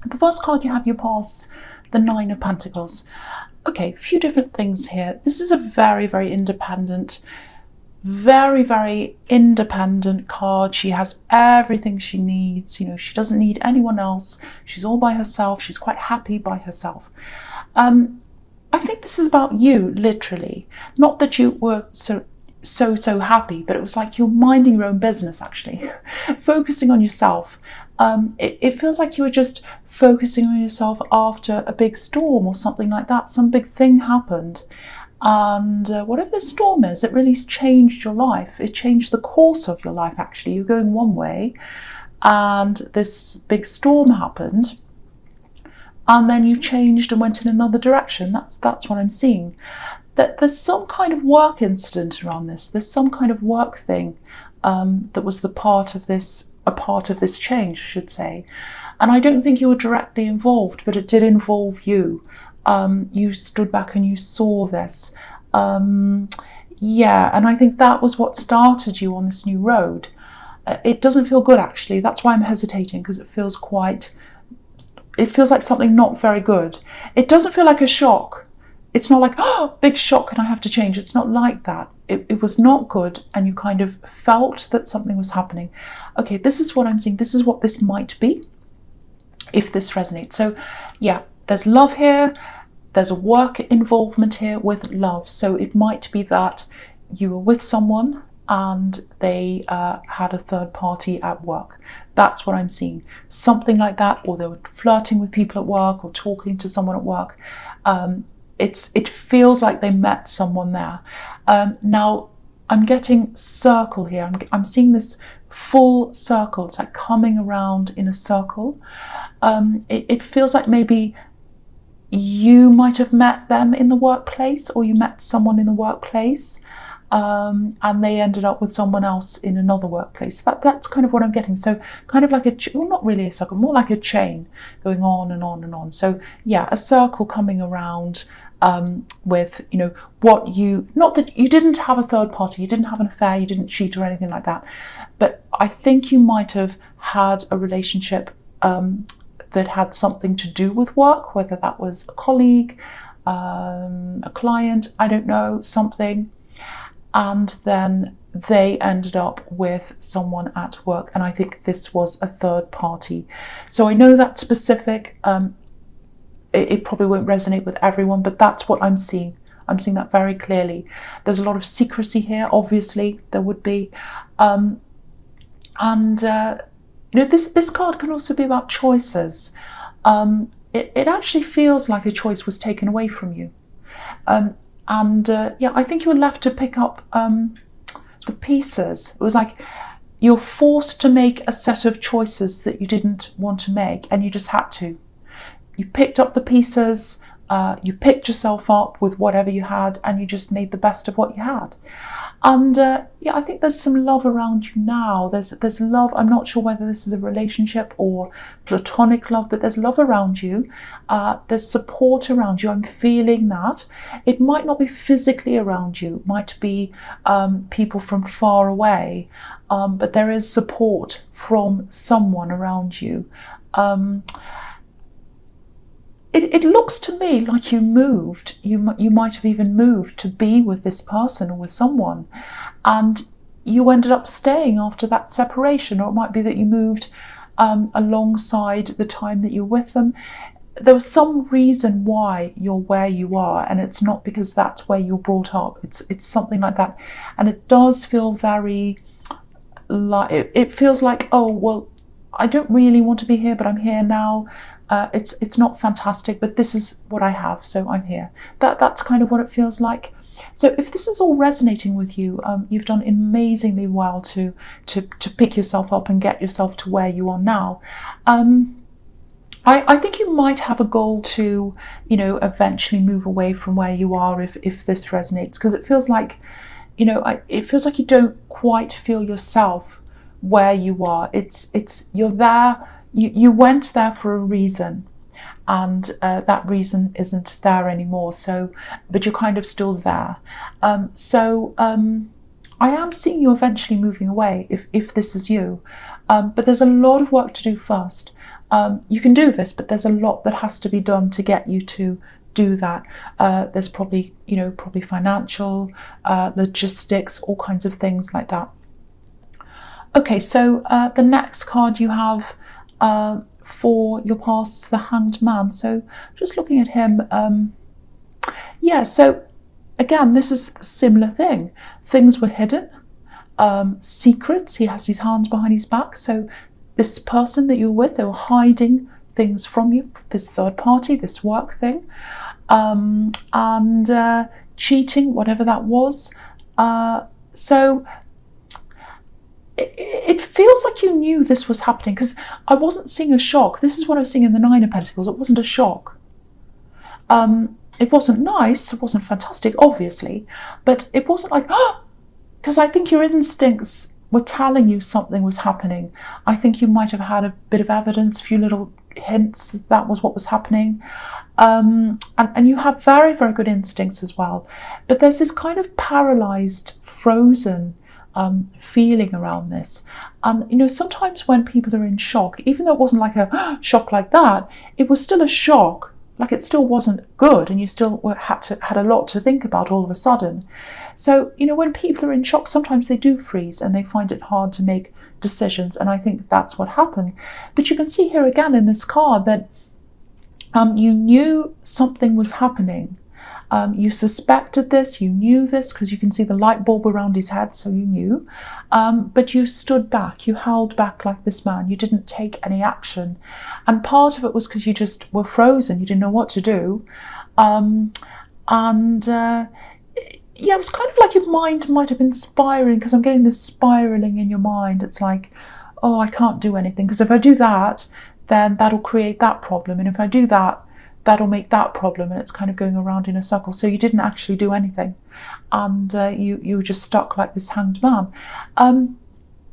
The first card you have your past, the Nine of Pentacles. Okay, a few different things here. This is a very, very independent, very, very independent card. She has everything she needs. You know, she doesn't need anyone else. She's all by herself. She's quite happy by herself. I think this is about you, literally. Not that you were so happy, but it was like you're minding your own business, actually, focusing on yourself. It feels like you were just focusing on yourself after a big storm or something like that. Some big thing happened. And whatever the storm is, it really changed your life. It changed the course of your life, actually. You're going one way, and this big storm happened, and then you changed and went in another direction. That's what I'm seeing. That there's some kind of work incident around this. There's some kind of work thing that was a part of this change, I should say. And I don't think you were directly involved, but it did involve you. You stood back and you saw this. Yeah, and I think that was what started you on this new road. It doesn't feel good, actually. That's why I'm hesitating, because it feels like something not very good. It doesn't feel like a shock. It's not like, oh, big shock and I have to change. It's not like that. It was not good, and you kind of felt that something was happening. Okay, this is what I'm seeing. This is what this might be, if this resonates. So yeah, there's love here. There's a work involvement here with love. So it might be that you were with someone and they had a third party at work. That's what I'm seeing. Something like that, or they were flirting with people at work or talking to someone at work. It feels like they met someone there. Now, I'm getting circle here. I'm seeing this full circle. It's like coming around in a circle. It feels like maybe you might have met them in the workplace, or you met someone in the workplace, and they ended up with someone else in another workplace. That's kind of what I'm getting. So kind of like well, not really a circle, more like a chain going on and on and on. So yeah, a circle coming around with, you know, what you, not that you didn't have a third party, you didn't have an affair, you didn't cheat or anything like that, but I think you might have had a relationship that had something to do with work, whether that was a colleague, a client, I don't know, something. And then they ended up with someone at work. And I think this was a third party. So I know that's specific. It probably won't resonate with everyone, but that's what I'm seeing. I'm seeing that very clearly. There's a lot of secrecy here, obviously, there would be. You know, this card can also be about choices. It actually feels like a choice was taken away from you. Yeah, I think you were left to pick up the pieces. It was like you're forced to make a set of choices that you didn't want to make, and you just had to. You picked up the pieces, you picked yourself up with whatever you had, and you just made the best of what you had. And yeah, I think there's some love around you now. There's love. I'm not sure whether this is a relationship or platonic love, but there's love around you. There's support around you. I'm feeling that. It might not be physically around you. It might be people from far away, but there is support from someone around you. It looks to me like you moved. You might have even moved to be with this person or with someone, and you ended up staying after that separation. Or it might be that you moved alongside the time that you're with them. There was some reason why you're where you are, and it's not because that's where you're brought up. It's something like that, and it does feel very like it feels like, oh well, I don't really want to be here, but I'm here now. It's not fantastic, but this is what I have, so I'm here. That's kind of what it feels like. So if this is all resonating with you, you've done amazingly well to pick yourself up and get yourself to where you are now. I think you might have a goal to, you know, eventually move away from where you are if this resonates, because it feels like, you know, it feels like you don't quite feel yourself where you are. It's you're there. You went there for a reason, and that reason isn't there anymore. So, but you're kind of still there. I am seeing you eventually moving away if this is you. But there's a lot of work to do first. You can do this, but there's a lot that has to be done to get you to do that. There's probably, probably financial, logistics, all kinds of things like that. Okay, so the next card you have for your past is the Hanged Man. So just looking at him, yeah, so again, this is a similar thing. Things were hidden, secrets. He has his hands behind his back. So this person that you're with, they were hiding things from you, this third party, this work thing, and cheating, whatever that was. So it feels like you knew this was happening, because I wasn't seeing a shock. This is what I was seeing in the Nine of Pentacles. It wasn't a shock. It wasn't nice, it wasn't fantastic, obviously, but it wasn't like, oh, because I think your instincts were telling you something was happening. I think you might have had a bit of evidence, a few little hints that that was what was happening. And you have very, very good instincts as well. But there's this kind of paralyzed, frozen feeling around this. And sometimes when people are in shock, even though it wasn't like a shock like that, it was still a shock. Like, it still wasn't good, and you still had a lot to think about all of a sudden. So when people are in shock, sometimes they do freeze and they find it hard to make decisions, and I think that's what happened. But you can see here again in this card that you knew something was happening. You suspected this, you knew this, because you can see the light bulb around his head, so you knew. But you stood back, you held back like this man, you didn't take any action. And part of it was because you just were frozen, you didn't know what to do. Yeah, it was kind of like your mind might have been spiraling, because I'm getting this spiraling in your mind. It's like, oh, I can't do anything, because if I do that, then that'll create that problem. And if I do that, that'll make that problem, and it's kind of going around in a circle. So you didn't actually do anything, and you were just stuck like this hanged man.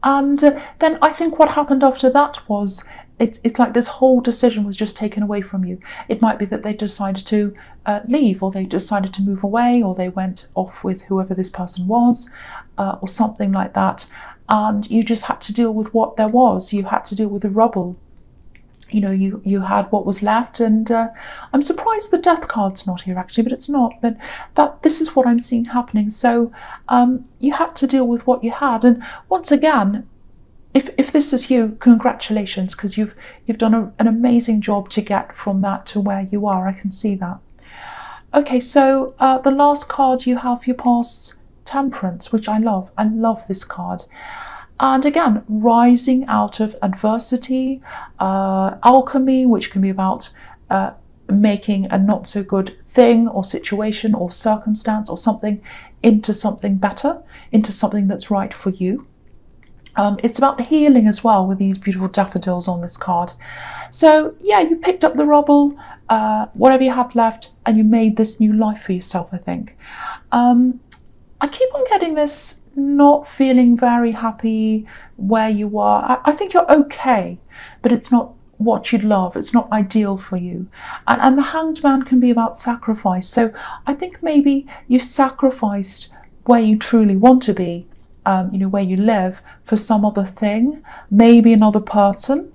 Then I think what happened after that was it's like this whole decision was just taken away from you. It might be that they decided to leave, or they decided to move away, or they went off with whoever this person was, or something like that. And you just had to deal with what there was. You had to deal with the rubble. You had what was left, and I'm surprised the Death card's not here actually, but it's not. But this is what I'm seeing happening. So you had to deal with what you had, and once again, if this is you, congratulations, because you've done an amazing job to get from that to where you are. I can see that. Okay, so the last card you have, your past Temperance, which I love. I love this card. And again, rising out of adversity, alchemy, which can be about making a not so good thing or situation or circumstance or something into something better, into something that's right for you. It's about healing as well, with these beautiful daffodils on this card. So yeah, you picked up the rubble, whatever you had left, and you made this new life for yourself, I think. I keep on getting this not feeling very happy where you are. I think you're okay, but it's not what you'd love. It's not ideal for you. And the Hanged Man can be about sacrifice. So I think maybe you sacrificed where you truly want to be, where you live, for some other thing, maybe another person,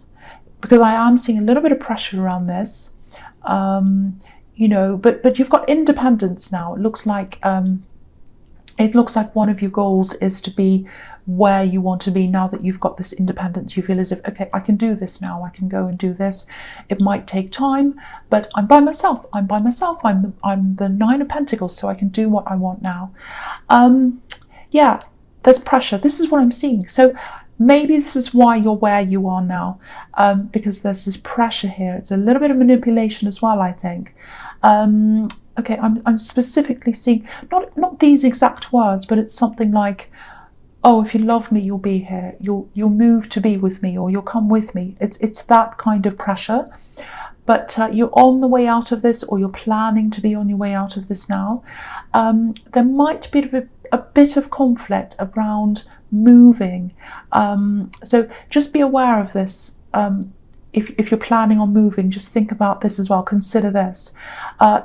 because I am seeing a little bit of pressure around this. But you've got independence now. It looks like one of your goals is to be where you want to be now that you've got this independence. You feel as if, okay, I can do this now. I can go and do this. It might take time, but I'm by myself. I'm the Nine of Pentacles, so I can do what I want now. Yeah, there's pressure. This is what I'm seeing. So maybe this is why you're where you are now, because there's this pressure here. It's a little bit of manipulation as well, I think. Okay, I'm specifically seeing, not these exact words, but it's something like, oh, if you love me, you'll be here. You'll move to be with me, or you'll come with me. It's that kind of pressure. But you're on the way out of this, or you're planning to be on your way out of this now. There might be a bit of conflict around moving. So just be aware of this. If you're planning on moving, just think about this as well. Consider this.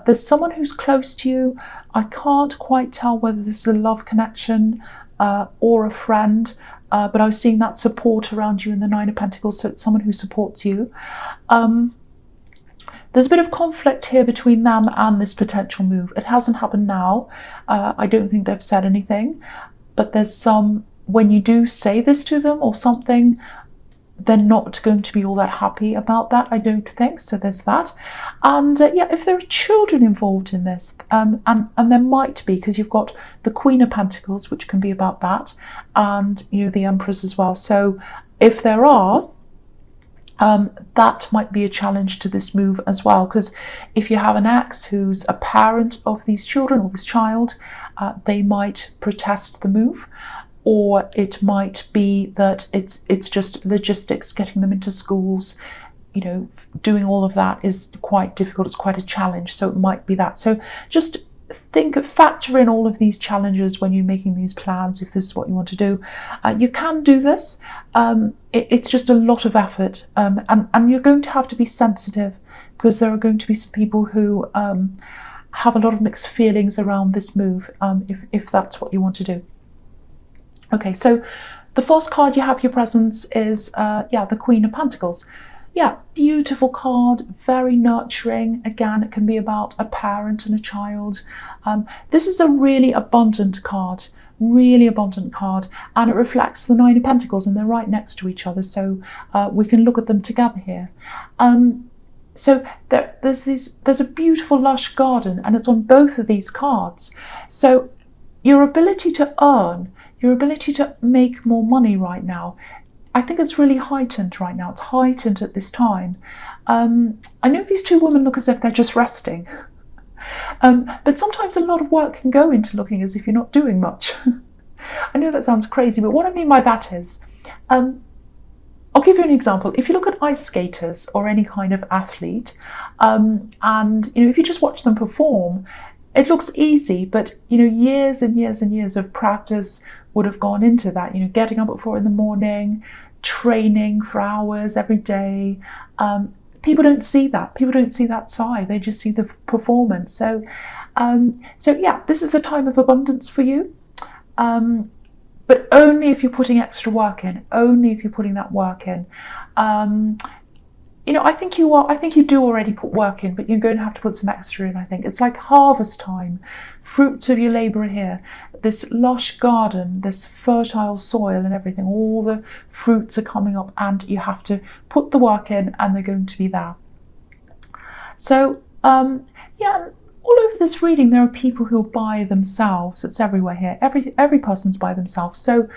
There's someone who's close to you. I can't quite tell whether this is a love connection or a friend, but I was seeing that support around you in the Nine of Pentacles, so it's someone who supports you. There's a bit of conflict here between them and this potential move. It hasn't happened now. I don't think they've said anything, but there's some, when you do say this to them or something, they're not going to be all that happy about that, I don't think. So there's that. And yeah, if there are children involved in this, and there might be, because you've got the Queen of Pentacles, which can be about that, and the Empress as well. So if there are, that might be a challenge to this move as well, because if you have an ex who's a parent of these children or this child, they might protest the move. Or it might be that it's just logistics, getting them into schools, doing all of that is quite difficult. It's quite a challenge. So it might be that. So just factor in all of these challenges when you're making these plans, if this is what you want to do. You can do this. It's just a lot of effort. And you're going to have to be sensitive, because there are going to be some people who have a lot of mixed feelings around this move, if that's what you want to do. Okay, so the first card you have your presence is, the Queen of Pentacles. Yeah, beautiful card, very nurturing. Again, it can be about a parent and a child. This is a really abundant card, and it reflects the Nine of Pentacles, and they're right next to each other, so we can look at them together here. So there's a beautiful lush garden, and it's on both of these cards. So your ability to earn, your ability to make more money right now, I think it's really heightened right now. It's heightened at this time. I know these two women look as if they're just resting. But sometimes a lot of work can go into looking as if you're not doing much. I know that sounds crazy, but what I mean by that is, I'll give you an example. If you look at ice skaters or any kind of athlete, and if you just watch them perform, it looks easy, but years and years and years of practice would have gone into that. Getting up at 4 in, training for hours every day. People don't see that. People don't see that side. They just see the performance. So yeah, this is a time of abundance for you. But only if you're putting extra work in. Only if you're putting that work in. I think you are. I think you do already put work in, but you're going to have to put some extra in. I think it's like harvest time. Fruits of your labour are here. This lush garden, this fertile soil and everything, all the fruits are coming up, and you have to put the work in, and they're going to be there. So yeah, all over this reading there are people who are by themselves. It's everywhere here. Every person's by themselves. So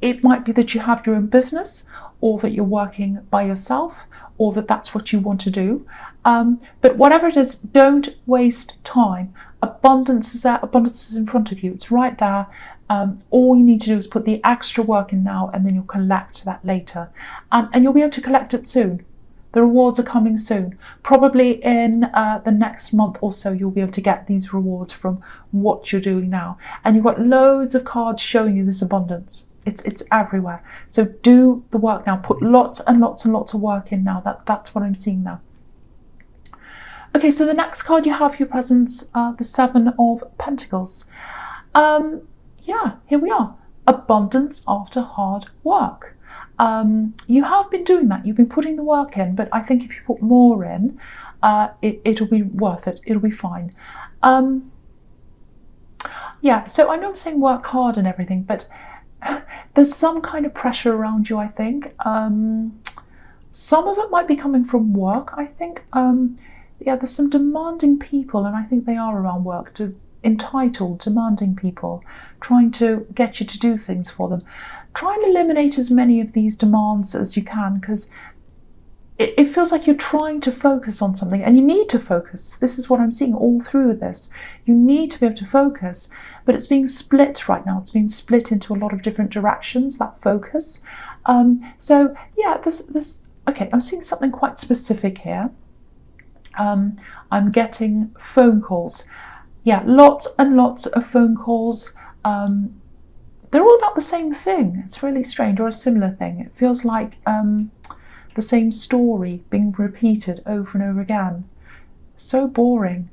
it might be that you have your own business, or that you're working by yourself, or that's what you want to do. But whatever it is, don't waste time. Abundance is there. Abundance is in front of you. It's right there. All you need to do is put the extra work in now, and then you'll collect that later. And you'll be able to collect it soon. The rewards are coming soon. Probably in the next month or so, you'll be able to get these rewards from what you're doing now. And you've got loads of cards showing you this abundance. It's everywhere. So do the work now. Put lots and lots and lots of work in now. That's what I'm seeing now. Okay, so the next card you have your presence, the Seven of Pentacles. Yeah, here we are. Abundance after hard work. You have been doing that. You've been putting the work in, but I think if you put more in, it'll be worth it. It'll be fine. Yeah, so I know I'm saying work hard and everything, but there's some kind of pressure around you, I think. Some of it might be coming from work, I think. Yeah, there's some demanding people, and I think they are around work, entitled, demanding people, trying to get you to do things for them. Try and eliminate as many of these demands as you can, because it feels like you're trying to focus on something, and you need to focus. This is what I'm seeing all through this. You need to be able to focus, but it's being split right now. It's being split into a lot of different directions, that focus. So yeah, okay, I'm seeing something quite specific here. I'm getting phone calls. Yeah, lots and lots of phone calls. They're all about the same thing. It's really strange, or a similar thing. It feels like the same story being repeated over and over again. So boring.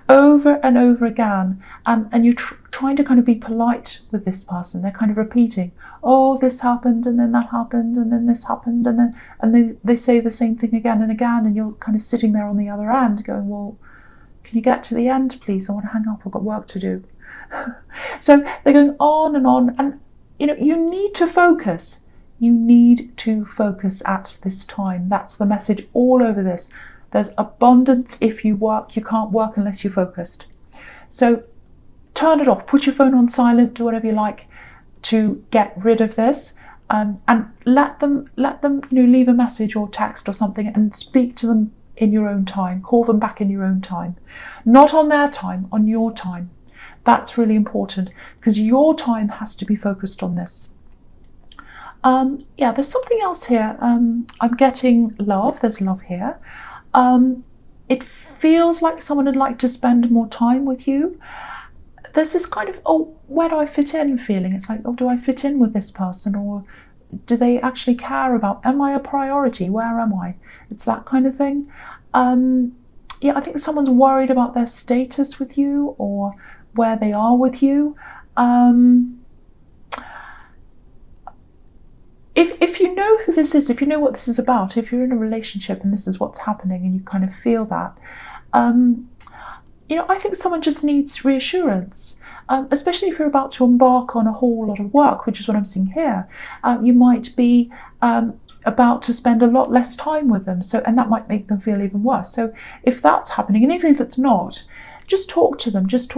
over and over again, and you're trying to kind of be polite with this person. They're kind of repeating, oh, this happened, and then that happened, and then this happened, and they say the same thing again and again, and you're kind of sitting there on the other end going, well, can you get to the end, please? I want to hang up, I've got work to do. So they're going on, and you need to focus. You need to focus at this time. That's the message all over this. There's abundance if you work. You can't work unless you're focused. So turn it off, put your phone on silent, do whatever you like to get rid of this, and let them leave a message or text or something, and speak to them in your own time. Call them back in your own time, not on their time, on your time. That's really important, because your time has to be focused on this. There's something else here. I'm getting love. There's love here. It feels like someone would like to spend more time with you. There's this kind of, oh, where do I fit in feeling? It's like, oh, do I fit in with this person, or do they actually care about, am I a priority? Where am I? It's that kind of thing. I think someone's worried about their status with you, or where they are with you. If you know who this is, if you know what this is about, if you're in a relationship and this is what's happening and you kind of feel that, I think someone just needs reassurance, especially if you're about to embark on a whole lot of work, which is what I'm seeing here. You might be about to spend a lot less time with them, and that might make them feel even worse. So if that's happening, and even if it's not, just talk to them, just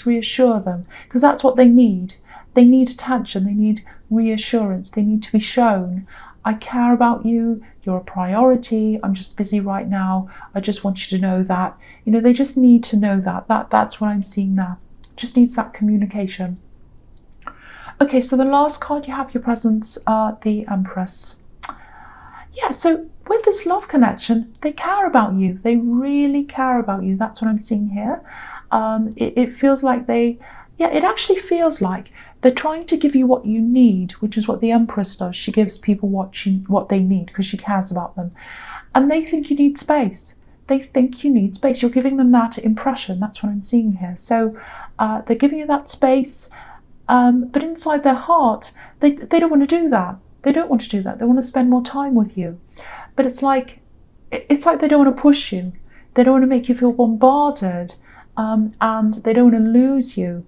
reassure them, because that's what they need. They need attention, they need reassurance, they need to be shown, I care about you, you're a priority, I'm just busy right now, I just want you to know that. They just need to know that's what I'm seeing there. Just needs that communication. Okay, so the last card you have, your presence, the Empress. Yeah, so with this love connection, they care about you. They really care about you. That's what I'm seeing here. It feels like it actually feels like they're trying to give you what you need, which is what the Empress does. She gives people what they need because she cares about them. And they think you need space. They think you need space. You're giving them that impression. That's what I'm seeing here. So they're giving you that space, but inside their heart, they don't want to do that. They don't want to do that. They want to spend more time with you. But it's like they don't want to push you. They don't want to make you feel bombarded, and they don't want to lose you.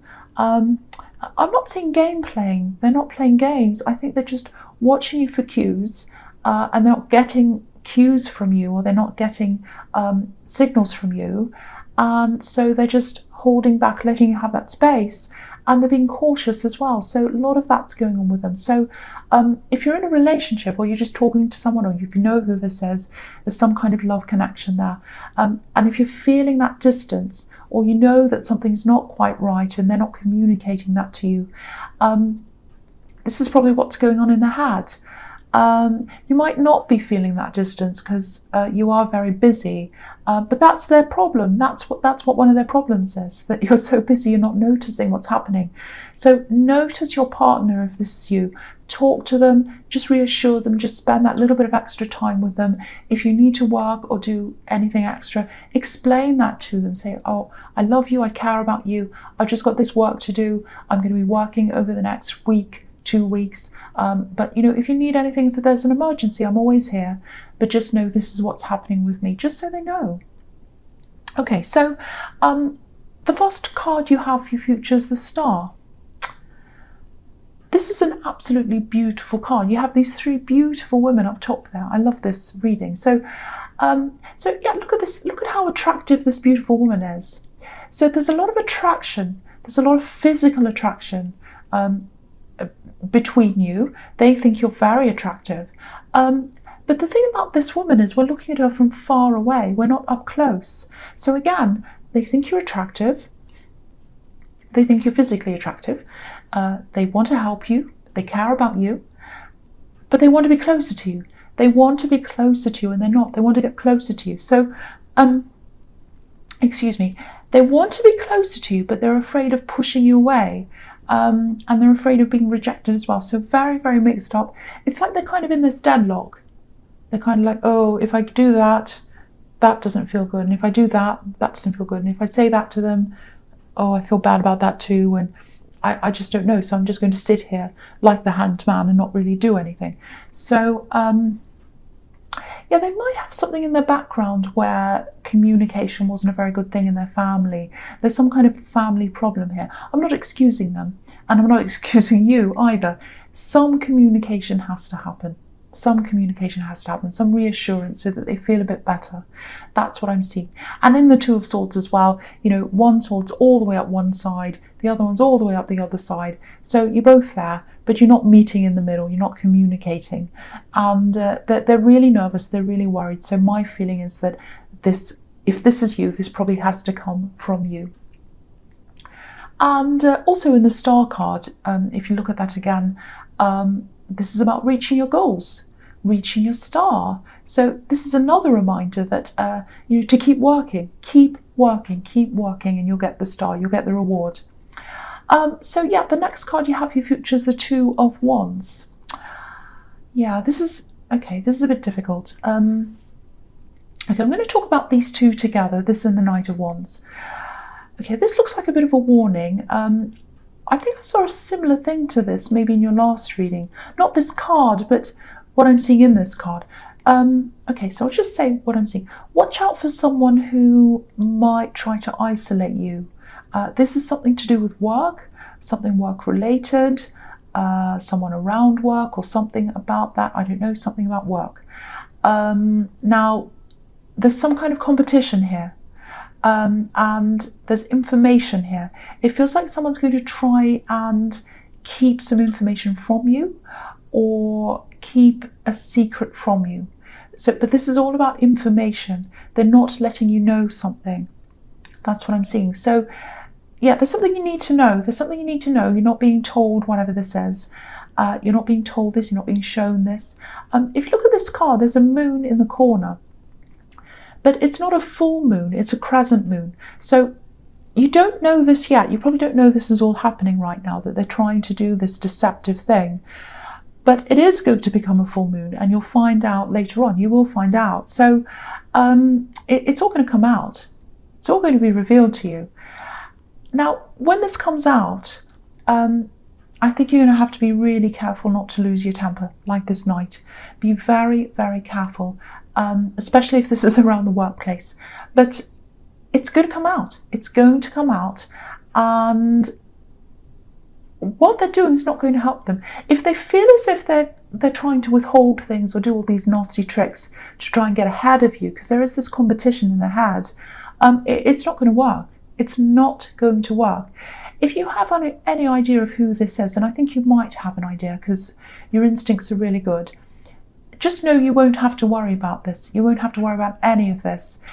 I'm not seeing game playing. They're not playing games. I think they're just watching you for cues, and they're not getting cues from you, or they're not getting signals from you. And so they're just holding back, letting you have that space. And they're being cautious as well. So a lot of that's going on with them. So if you're in a relationship, or you're just talking to someone, or if you know who this is, there's some kind of love connection there. And if you're feeling that distance, or you know that something's not quite right and they're not communicating that to you, this is probably what's going on in their head. You might not be feeling that distance because you are very busy, but that's their problem. That's what one of their problems is, that you're so busy you're not noticing what's happening. So notice your partner if this is you. Talk to them, just reassure them, just spend that little bit of extra time with them. If you need to work or do anything extra, explain that to them. Say, oh, I love you, I care about you, I've just got this work to do, I'm going to be working over the next week, 2 weeks, but if you need anything, if there's an emergency, I'm always here, but just know this is what's happening with me, just so they know. Okay, so the first card you have for your future is the Star. This is an absolutely beautiful card. You have these 3 beautiful women up top there. I love this reading. So yeah, look at this. Look at how attractive this beautiful woman is. So there's a lot of attraction. There's a lot of physical attraction between you. They think you're very attractive. But the thing about this woman is we're looking at her from far away. We're not up close. So again, they think you're attractive. They think you're physically attractive. They want to help you. They care about you. But they want to be closer to you. They want to be closer to you, and they're not. They want to get closer to you. So, excuse me. They want to be closer to you, but they're afraid of pushing you away. And they're afraid of being rejected as well. So very, very mixed up. It's like they're kind of in this deadlock. They're kind of like, oh, if I do that, that doesn't feel good. And if I do that, that doesn't feel good. And if I say that to them, oh, I feel bad about that too. And I just don't know. So I'm just going to sit here like the Hanged Man and not really do anything. So, yeah, they might have something in their background where communication wasn't a very good thing in their family. There's some kind of family problem here. I'm not excusing them, and I'm not excusing you either. Some communication has to happen. Some communication has to happen, some reassurance so that they feel a bit better. That's what I'm seeing. And in the Two of Swords as well, you know, one sword's all the way up one side, the other one's all the way up the other side. So you're both there, but you're not meeting in the middle, you're not communicating. And they're really nervous, they're really worried. So my feeling is that if this is you, this probably has to come from you. And also in the Star card, if you look at that again, this is about reaching your goals, reaching your star. So this is another reminder that you know, to keep working, and you'll get the star, you'll get the reward. So yeah, the next card you have for your future is the Two of Wands. Yeah, this is a bit difficult. Okay, I'm going to talk about these two together, this and the Knight of Wands. Okay, this looks like a bit of a warning. I think I saw a similar thing to this maybe in your last reading. Not this card, but what I'm seeing in this card. Okay, so I'll just say what I'm seeing. Watch out for someone who might try to isolate you. This is something to do with work, something work related, someone around work or something about that. I don't know, something about work. Now, there's some kind of competition here. And there's information here. It feels like someone's going to try and keep some information from you or keep a secret from you. So, but this is all about information. They're not letting you know something. That's what I'm seeing. So yeah, there's something you need to know. There's something you need to know. You're not being told whatever this is. You're not being told this. You're not being shown this. If you look at this card, there's a moon in the corner. But it's not a full moon, it's a crescent moon. So you don't know this yet. You probably don't know this is all happening right now, that they're trying to do this deceptive thing. But it is going to become a full moon, and you'll find out later on. You will find out. So it's all going to come out. It's all going to be revealed to you. Now, when this comes out, I think you're going to have to be really careful not to lose your temper, like this knight. Be very, very careful. Especially if this is around the workplace. But it's going to come out. It's going to come out. And what they're doing is not going to help them. If they feel as if they're trying to withhold things or do all these nasty tricks to try and get ahead of you, because there is this competition in their head, it's not going to work. It's not going to work. If you have any idea of who this is, and I think you might have an idea because your instincts are really good, just know you won't have to worry about this. You won't have to worry about any of this.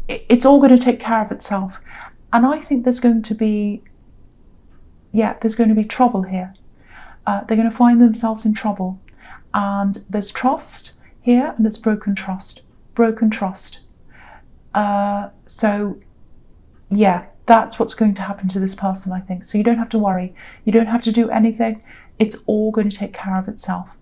It's all going to take care of itself. And I think there's going to be trouble here. They're going to find themselves in trouble. And there's trust here, and it's broken trust. Broken trust. So, yeah, that's what's going to happen to this person, I think. So you don't have to worry. You don't have to do anything. It's all going to take care of itself.